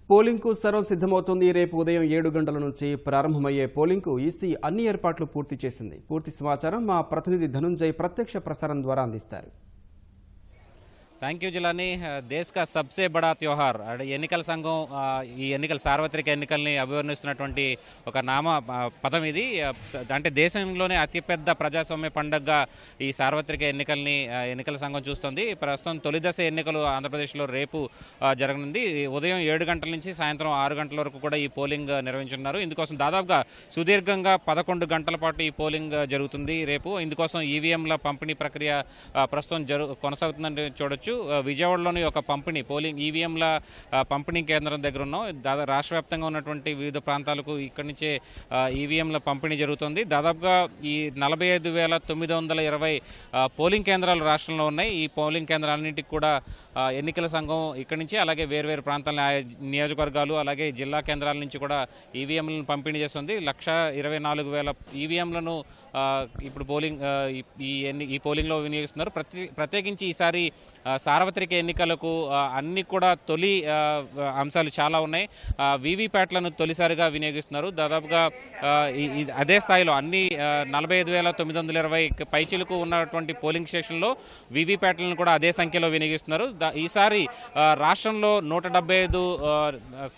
పోలింగ్కు సర్వం సిద్ధమవుతోంది. రేపు ఉదయం 7 గంటల నుంచి ప్రారంభమయ్యే పోలింగ్కు ఈసీ అన్ని ఏర్పాట్లు పూర్తి చేసింది. పూర్తి సమాచారం మా ప్రతినిధి ధనుంజయ్ ప్రత్యక్ష ప్రసారం ద్వారా అందిస్తారు. Thank you Jilani. देश का सबसे बड़ा त्योहार ఎన్నికల సంఘం ఈ ఎన్నికల సార్వత్రిక ఎన్నికల్ని అభివర్ణిస్తున్నటువంటి ఒక నామ పదం ఇది. అంటే దేశంలోనే అతిపెద్ద ప్రజాస్వామ్య పండుగగా ఈ సార్వత్రిక ఎన్నికల సంఘం చూస్తుంది. ప్రస్తుతం తొలి దశ ఎన్నికలు ఆంధ్రప్రదేశ్లో రేపు జరగనుంది. ఉదయం 7 గంటల నుంచి సాయంత్రం 6 గంటల వరకు కూడా ఈ పోలింగ్ నిర్వహించున్నారు. ఇందుకోసం దాదాపుగా సుదీర్ఘంగా 11 గంటల పాటు ఈ పోలింగ్ జరుగుతుంది రేపు. ఇందుకోసం ఈవీఎంల పంపిణీ ప్రక్రియ ప్రస్తుతం కొనసాగుతుందని చూడొచ్చు. విజయవాడలోని ఒక పోలింగ్ ఈవీఎంల పంపిణీ కేంద్రం దగ్గర ఉన్నాం. రాష్ట్ర వ్యాప్తంగా ఉన్నటువంటి వివిధ ప్రాంతాలకు ఇక్కడి నుంచే ఈవీఎంల పంపిణీ జరుగుతుంది. దాదాపుగా ఈ 45,920 పోలింగ్ కేంద్రాలు రాష్ట్రంలో ఉన్నాయి. ఈ పోలింగ్ కేంద్రాలన్నింటికి కూడా ఎన్నికల సంఘం ఇక్కడి నుంచి అలాగే వేర్వేరు ప్రాంతాల నియోజకవర్గాలు అలాగే జిల్లా కేంద్రాల నుంచి కూడా ఈవీఎంలను పంపిణీ చేస్తుంది. 1,24,000 ఈవీఎంలను ఇప్పుడు ఈ పోలింగ్లో వినియోగిస్తున్నారు. ప్రత్యేకించి ఈసారి సార్వత్రిక ఎన్నికలకు అన్ని కూడా తొలి అంశాలు చాలా ఉన్నాయి. వీవీప్యాట్లను తొలిసారిగా వినియోగిస్తున్నారు. దాదాపుగా అదే స్థాయిలో అన్ని 45,920 పైచిలకు ఉన్నటువంటి పోలింగ్ స్టేషన్లో వీవీప్యాట్లను కూడా అదే సంఖ్యలో వినియోగిస్తున్నారు. ఈసారి రాష్ట్రంలో 175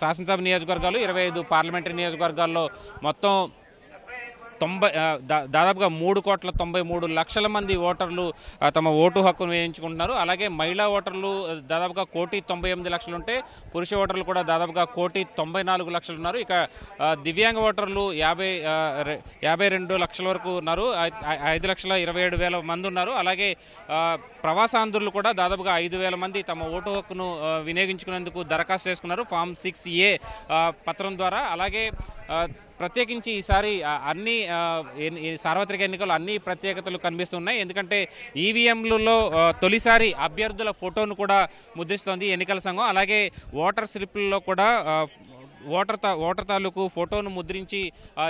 శాసనసభ నియోజకవర్గాలు 25 పార్లమెంటరీ నియోజకవర్గాల్లో మొత్తం దాదాపుగా 3,93,00,000 మంది ఓటర్లు తమ ఓటు హక్కును వేయించుకుంటున్నారు. అలాగే మహిళా ఓటర్లు దాదాపుగా 1,98,00,000 ఉంటే పురుష ఓటర్లు కూడా దాదాపుగా 1,94,00,000 ఉన్నారు. ఇక దివ్యాంగ ఓటర్లు 52 లక్షల వరకు ఉన్నారు. 5,27,000 మంది ఉన్నారు. అలాగే ప్రవాసాంధ్రులు కూడా దాదాపుగా 5,000 మంది తమ ఓటు హక్కును వినియోగించుకునేందుకు దరఖాస్తు చేసుకున్నారు ఫామ్ 6A పత్రం ద్వారా. అలాగే ప్రత్యేకించి ఈసారి అన్ని సార్వత్రిక ఎన్నికలు అన్ని ప్రత్యేకతలు కనిపిస్తున్నాయి. ఎందుకంటే ఈవీఎంలలో తొలిసారి అభ్యర్థుల ఫోటోను కూడా ముద్రిస్తోంది ఎన్నికల సంఘం. అలాగే ఓటర్ స్లిప్లలో కూడా ఓటర్ తాలూకు ఫోటోను ముద్రించి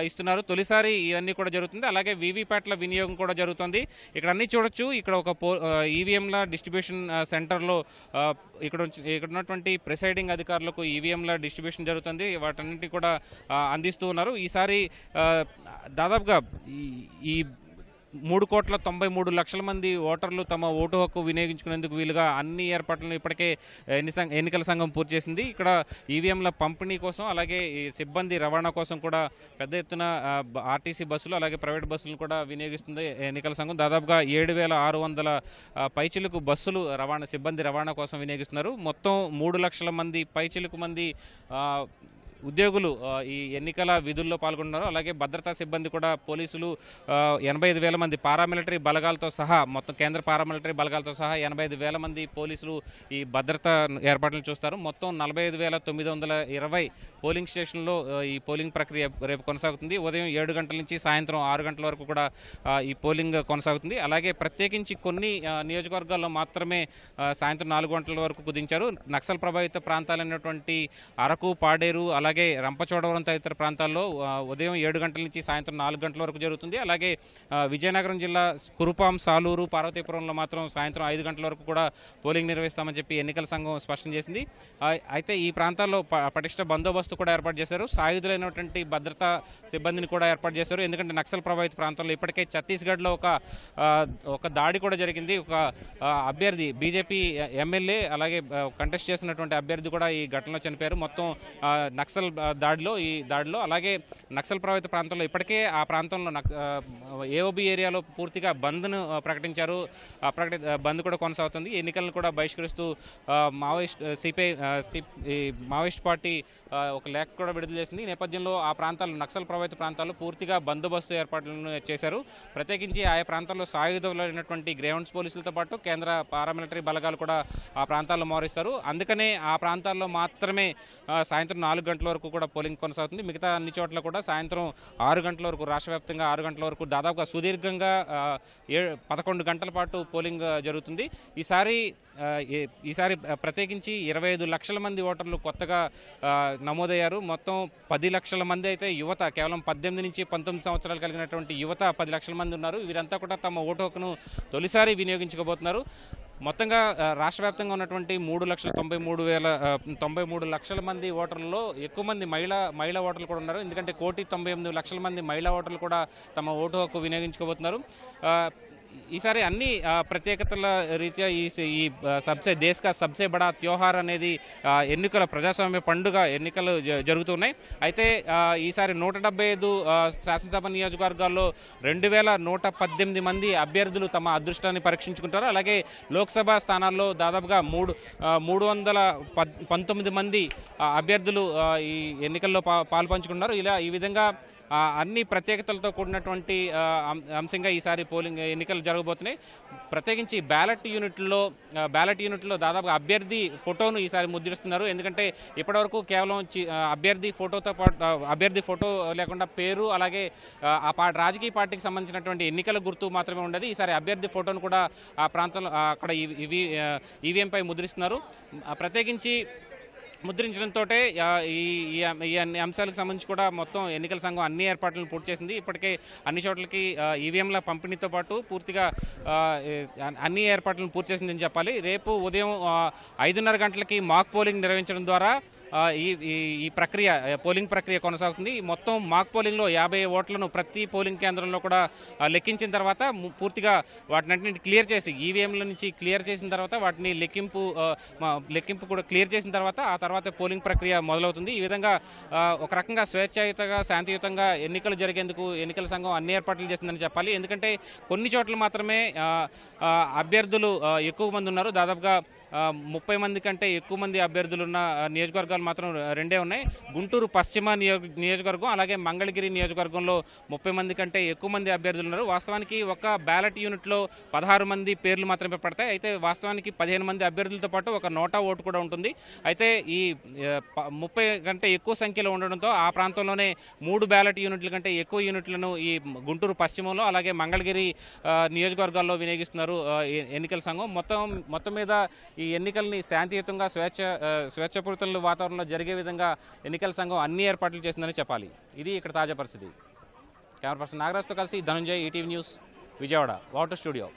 ఇస్తున్నారు. తొలిసారి ఇవన్నీ కూడా జరుగుతుంది. అలాగే వీవీప్యాట్ల వినియోగం కూడా జరుగుతుంది. ఇక్కడ అన్ని చూడొచ్చు. ఇక్కడ ఒక ఈవీఎంల డిస్ట్రిబ్యూషన్ సెంటర్లో ఇక్కడ ఉన్నటువంటి ప్రిసైడింగ్ అధికారులకు ఈవీఎంల డిస్ట్రిబ్యూషన్ జరుగుతుంది. వాటన్నింటి కూడా అందిస్తూ ఉన్నారు. ఈసారి దాదాపుగా ఈ 3,93,00,000 మంది ఓటర్లు తమ ఓటు హక్కు వినియోగించుకునేందుకు వీలుగా అన్ని ఏర్పాట్లను ఇప్పటికే ఎన్నికల సంఘం పూర్తి చేసింది. ఇక్కడ ఈవీఎంల పంపిణీ కోసం అలాగే ఈ సిబ్బంది రవాణా కోసం కూడా పెద్ద ఎత్తున ఆర్టీసీ బస్సులు అలాగే ప్రైవేట్ బస్సులను కూడా వినియోగిస్తుంది ఎన్నికల సంఘం. దాదాపుగా 7,600 పైచిలుకు బస్సులు సిబ్బంది రవాణా కోసం వినియోగిస్తున్నారు. మొత్తం 3 లక్షల మంది పైచిలుకు మంది ఉద్యోగులు ఈ ఎన్నికల విధుల్లో పాల్గొన్నారు. అలాగే భద్రతా సిబ్బంది కూడా పోలీసులు 85,000 మంది పారామిలిటరీ బలగాలతో సహా మొత్తం కేంద్ర పారామిలిటరీ బలగాలతో సహా 85,000 మంది పోలీసులు ఈ భద్రతా ఏర్పాట్లను చూస్తారు. మొత్తం 45,920 పోలింగ్ స్టేషన్లో ఈ పోలింగ్ ప్రక్రియ రేపు కొనసాగుతుంది. ఉదయం 7 గంటల నుంచి సాయంత్రం 6 గంటల వరకు కూడా ఈ పోలింగ్ కొనసాగుతుంది. అలాగే ప్రత్యేకించి కొన్ని నియోజకవర్గాల్లో మాత్రమే సాయంత్రం 4 గంటల వరకు కుదించారు. నక్సల్ ప్రభావిత ప్రాంతాలైనటువంటి అరకు, పాడేరు అలాగే రంపచోడవరం తదితర ప్రాంతాల్లో ఉదయం 7 గంటల నుంచి సాయంత్రం 4 గంటల వరకు జరుగుతుంది. అలాగే విజయనగరం జిల్లా కురుపాం, సాలూరు, పార్వతీపురంలో మాత్రం సాయంత్రం 5 గంటల వరకు కూడా పోలింగ్ నిర్వహిస్తామని చెప్పి ఎన్నికల సంఘం స్పష్టం చేసింది. అయితే ఈ ప్రాంతాల్లో పటిష్ట బందోబస్తు కూడా ఏర్పాటు చేశారు. సాయుధులైనటువంటి భద్రతా సిబ్బందిని కూడా ఏర్పాటు చేశారు. ఎందుకంటే నక్సల్ ప్రభావిత ప్రాంతంలో ఇప్పటికే ఛత్తీస్గఢ్లో ఒక దాడి కూడా జరిగింది. ఒక అభ్యర్థి బీజేపీ ఎమ్మెల్యే అలాగే కంటెస్ట్ చేసినటువంటి అభ్యర్థి కూడా ఈ ఘటనలో చనిపోయారు. మొత్తం నక్సల్ దాడిలో అలాగే నక్సల్ ప్రభావిత ప్రాంతంలో ఇప్పటికే ఆ ప్రాంతంలో ఏఓబి ఏరియాలో పూర్తిగా బంద్ను ప్రకటించారు. బంద్ కూడా కొనసాగుతుంది. ఎన్నికలను కూడా బహిష్కరిస్తూ మావోయిస్ట్ పార్టీ ఒక లేఖ కూడా విడుదల చేసింది. ఈ నేపథ్యంలో ఆ ప్రాంతాల్లో నక్సల్ ప్రభావిత ప్రాంతాల్లో పూర్తిగా బందోబస్తు ఏర్పాట్లను చేశారు. ప్రత్యేకించి ఆయా ప్రాంతాల్లో సాయుధులైనటువంటి గ్రేవెన్స్ పోలీసులతో పాటు కేంద్ర పారామిలిటరీ బలగాలు కూడా ఆ ప్రాంతాల్లో మోహరిస్తారు. అందుకనే ఆ ప్రాంతాల్లో మాత్రమే సాయంత్రం 4 గంటల వరకు కూడా పోలింగ్ కొనసాగుతుంది. మిగతా అన్ని చోట్ల కూడా సాయంత్రం 6 గంటల వరకు రాష్ట్ర వ్యాప్తంగా 6 గంటల వరకు దాదాపుగా సుదీర్ఘంగా 11 గంటల పాటు పోలింగ్ జరుగుతుంది. ఈసారి ప్రత్యేకించి 25 లక్షల మంది ఓటర్లు కొత్తగా నమోదయ్యారు. మొత్తం 10 లక్షల మంది అయితే యువత, కేవలం 18 నుంచి 19 సంవత్సరాలు కలిగినటువంటి యువత 10 లక్షల మంది ఉన్నారు. వీరంతా కూడా తమ ఓటు హక్కును తొలిసారి వినియోగించుకోబోతున్నారు. మొత్తంగా రాష్ట్ర వ్యాప్తంగా ఉన్నటువంటి 3,93,093 మంది ఓటర్లలో ఎక్కువ మంది మహిళా ఓటర్లు కూడా ఉన్నారు. ఎందుకంటే 1,98,00,000 మంది మహిళా ఓటర్లు కూడా తమ ఓటు హక్కు వినియోగించుకోబోతున్నారు. ఈసారి అన్ని ప్రత్యేకతల రీత్యా ఈ దేశ్ కా సబ్సే బడా త్యోహార్ అనేది ఎన్నికల ప్రజాస్వామ్య పండుగ ఎన్నికలు జరుగుతున్నాయి. అయితే ఈసారి 175 శాసనసభ నియోజకవర్గాల్లో 2,118 మంది అభ్యర్థులు తమ అదృష్టాన్ని పరీక్షించుకుంటారు. అలాగే లోక్సభ స్థానాల్లో దాదాపుగా 319 మంది అభ్యర్థులు ఈ ఎన్నికల్లో పాల్పంచుకున్నారు. ఈ విధంగా అన్ని ప్రత్యేకతలతో కూడినటువంటి అంశంగా ఈసారి పోలింగ్ ఎన్నికలు జరగబోతున్నాయి. ప్రత్యేకించి బ్యాలెట్ యూనిట్లో దాదాపు అభ్యర్థి ఫోటోను ఈసారి ముద్రిస్తున్నారు. ఎందుకంటే ఇప్పటివరకు కేవలం అభ్యర్థి ఫోటో లేకుండా పేరు అలాగే రాజకీయ పార్టీకి సంబంధించినటువంటి ఎన్నికల గుర్తు మాత్రమే ఉండేది. ఈసారి అభ్యర్థి ఫోటోను కూడా ఆ ప్రాంతంలో అక్కడ ఈవీఎంపై ముద్రిస్తున్నారు. ప్రత్యేకించి ముద్రించడంతో ఈ అంశాలకు సంబంధించి కూడా మొత్తం ఎన్నికల సంఘం అన్ని ఏర్పాట్లను పూర్తి చేసింది. ఇప్పటికే అన్ని చోట్లకి ఈవీఎంల పంపిణీతో పాటు పూర్తిగా అన్ని ఏర్పాట్లను పూర్తి చేసిందని చెప్పాలి. రేపు ఉదయం 5:30 గంటలకి మాక్ పోలింగ్ నిర్వహించడం ద్వారా ఈ పోలింగ్ ప్రక్రియ కొనసాగుతుంది. మొత్తం మాక్ పోలింగ్లో 50 ఓట్లను ప్రతి పోలింగ్ కేంద్రంలో కూడా లెక్కించిన తర్వాత పూర్తిగా వాటిని క్లియర్ చేసి ఈవీఎంల నుంచి క్లియర్ చేసిన తర్వాత వాటిని లెక్కింపు కూడా క్లియర్ చేసిన తర్వాత ఆ తర్వాత పోలింగ్ ప్రక్రియ మొదలవుతుంది. ఈ విధంగా ఒక రకంగా స్వేచ్ఛాయుతంగా శాంతియుతంగా ఎన్నికలు జరిగేందుకు ఎన్నికల సంఘం అన్ని ఏర్పాట్లు చేసిందని చెప్పాలి. ఎందుకంటే కొన్ని చోట్ల మాత్రమే అభ్యర్థులు ఎక్కువ మంది ఉన్నారు. దాదాపుగా 30 మంది కంటే ఎక్కువ మంది అభ్యర్థులున్న నియోజకవర్గాలు మాత్రం 2 ఉన్నాయి. గుంటూరు పశ్చిమ నియోజకవర్గం అలాగే మంగళగిరి నియోజకవర్గంలో 30 మంది కంటే ఎక్కువ మంది అభ్యర్థులు ఉన్నారు. వాస్తవానికి ఒక బ్యాలెట్ యూనిట్లో 16 మంది పేర్లు మాత్రమే పడతాయి. అయితే వాస్తవానికి 15 మంది అభ్యర్థులతో పాటు ఒక నోటా ఓటు కూడా ఉంటుంది. అయితే ఈ 30 కంటే ఎక్కువ సంఖ్యలో ఉండడంతో ఆ ప్రాంతంలోనే 3 బ్యాలెట్ యూనిట్ల కంటే ఎక్కువ యూనిట్లను ఈ గుంటూరు పశ్చిమంలో అలాగే మంగళగిరి నియోజకవర్గాల్లో వినియోగిస్తున్నారు ఎన్నికల సంఘం. మొత్తం మీద ఈ ఎన్నికల్ని శాంతియుతంగా స్వేచ్ఛాపూరిత వాతావరణంలో జరిగే విధంగా ఎన్నికల సంఘం అన్ని ఏర్పాట్లు చేసిందని చెప్పాలి. ఇది ఇక్కడ తాజా పరిస్థితి. కెమెరా పర్సన్ నాగరాజ్తో కలిసి Dhananjay, ETV news, Vijayawada. Water studio.